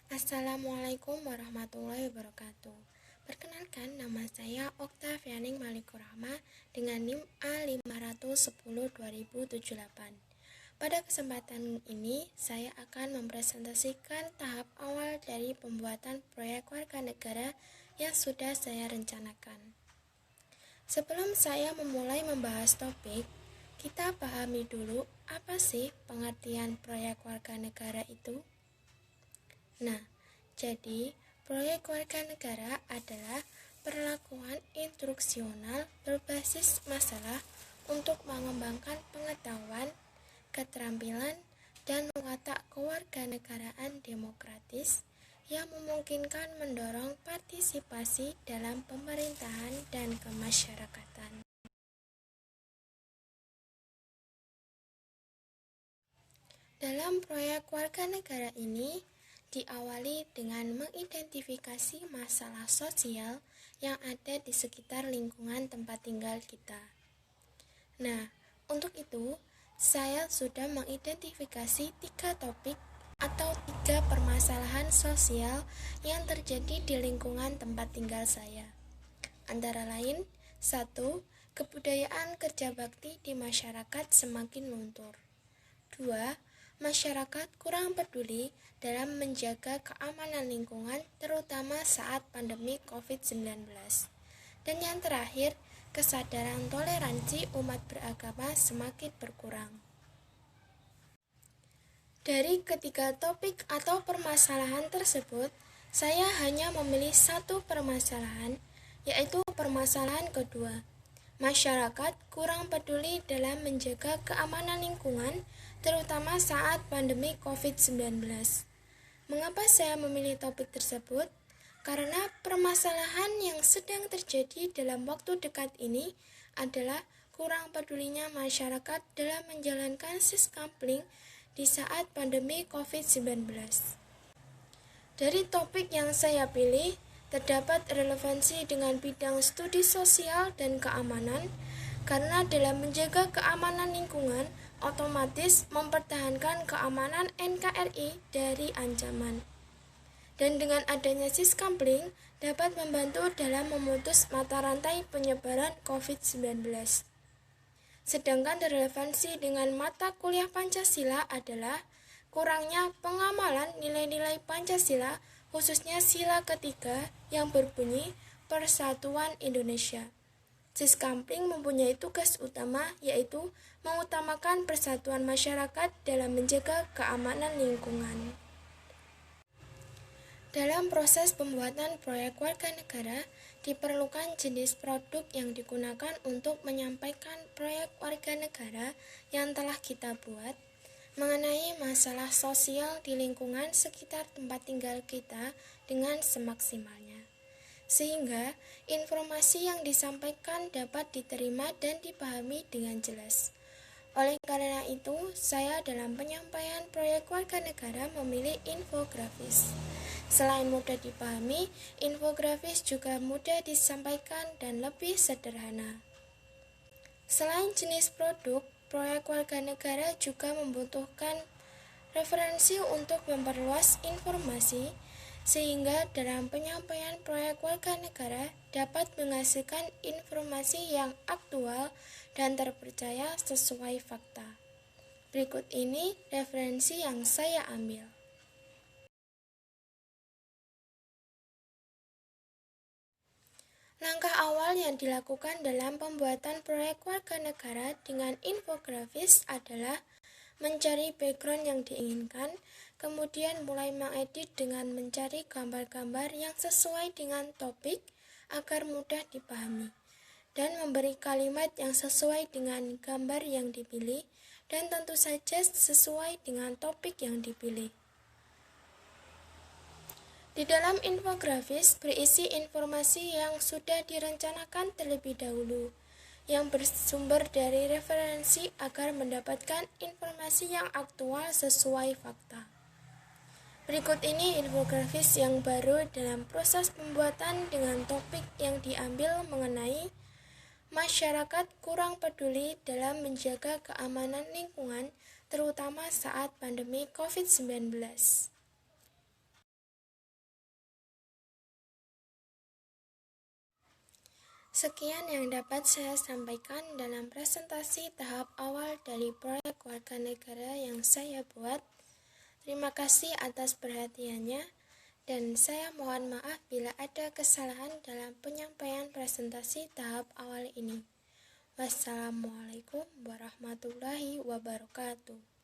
Assalamualaikum warahmatullahi wabarakatuh. Perkenalkan, nama saya Oktavianing Malikurahma dengan NIM A510-2078. Pada kesempatan ini, saya akan mempresentasikan tahap awal dari pembuatan proyek warga negara yang sudah saya rencanakan. Sebelum saya memulai membahas topik, kita pahami dulu apa sih pengertian proyek warga negara itu. Nah, jadi proyek warga negara adalah perlakuan instruksional berbasis masalah untuk mengembangkan pengetahuan, keterampilan, dan watak kewarganegaraan demokratis yang memungkinkan mendorong partisipasi dalam pemerintahan dan kemasyarakatan. Dalam proyek warga negara ini, diawali dengan mengidentifikasi masalah sosial yang ada di sekitar lingkungan tempat tinggal kita. Nah, untuk itu, saya sudah mengidentifikasi 3 topik atau 3 permasalahan sosial yang terjadi di lingkungan tempat tinggal saya. Antara lain, 1. Kebudayaan kerja bakti di masyarakat semakin luntur. 2. Masyarakat kurang peduli dalam menjaga keamanan lingkungan, terutama saat pandemi COVID-19. Dan yang terakhir, kesadaran toleransi umat beragama semakin berkurang. Dari ketiga topik atau permasalahan tersebut, saya hanya memilih 1 permasalahan, yaitu permasalahan kedua. Masyarakat kurang peduli dalam menjaga keamanan lingkungan, terutama saat pandemi COVID-19. Mengapa saya memilih topik tersebut? Karena permasalahan yang sedang terjadi dalam waktu dekat ini adalah kurang pedulinya masyarakat dalam menjalankan siskampling di saat pandemi COVID-19. Dari topik yang saya pilih, terdapat relevansi dengan bidang studi sosial dan keamanan, karena dalam menjaga keamanan lingkungan, otomatis mempertahankan keamanan NKRI dari ancaman. Dan dengan adanya siskampling, dapat membantu dalam memutus mata rantai penyebaran COVID-19. Sedangkan relevansi dengan mata kuliah Pancasila adalah kurangnya pengamalan nilai-nilai Pancasila, khususnya sila ketiga yang berbunyi Persatuan Indonesia. Siskampling mempunyai tugas utama, yaitu mengutamakan persatuan masyarakat dalam menjaga keamanan lingkungan. Dalam proses pembuatan proyek warga negara, diperlukan jenis produk yang digunakan untuk menyampaikan proyek warga negara yang telah kita buat mengenai masalah sosial di lingkungan sekitar tempat tinggal kita dengan semaksimalnya, sehingga informasi yang disampaikan dapat diterima dan dipahami dengan jelas. Oleh karena itu, saya dalam penyampaian proyek warga negara memilih infografis. Selain mudah dipahami, infografis juga mudah disampaikan dan lebih sederhana. Selain jenis produk, proyek warga negara juga membutuhkan referensi untuk memperluas informasi, sehingga dalam penyampaian proyek warga negara dapat menghasilkan informasi yang aktual dan terpercaya sesuai fakta. Berikut ini referensi yang saya ambil. Langkah awal yang dilakukan dalam pembuatan proyek warga negara dengan infografis adalah mencari background yang diinginkan, kemudian mulai mengedit dengan mencari gambar-gambar yang sesuai dengan topik agar mudah dipahami, dan memberi kalimat yang sesuai dengan gambar yang dipilih, dan tentu saja sesuai dengan topik yang dipilih. Di dalam infografis berisi informasi yang sudah direncanakan terlebih dahulu, yang bersumber dari referensi agar mendapatkan informasi yang aktual sesuai fakta. Berikut ini infografis yang baru dalam proses pembuatan dengan topik yang diambil mengenai masyarakat kurang peduli dalam menjaga keamanan lingkungan, terutama saat pandemi COVID-19. Sekian yang dapat saya sampaikan dalam presentasi tahap awal dari proyek warganegara yang saya buat. Terima kasih atas perhatiannya, dan saya mohon maaf bila ada kesalahan dalam penyampaian presentasi tahap awal ini. Wassalamualaikum warahmatullahi wabarakatuh.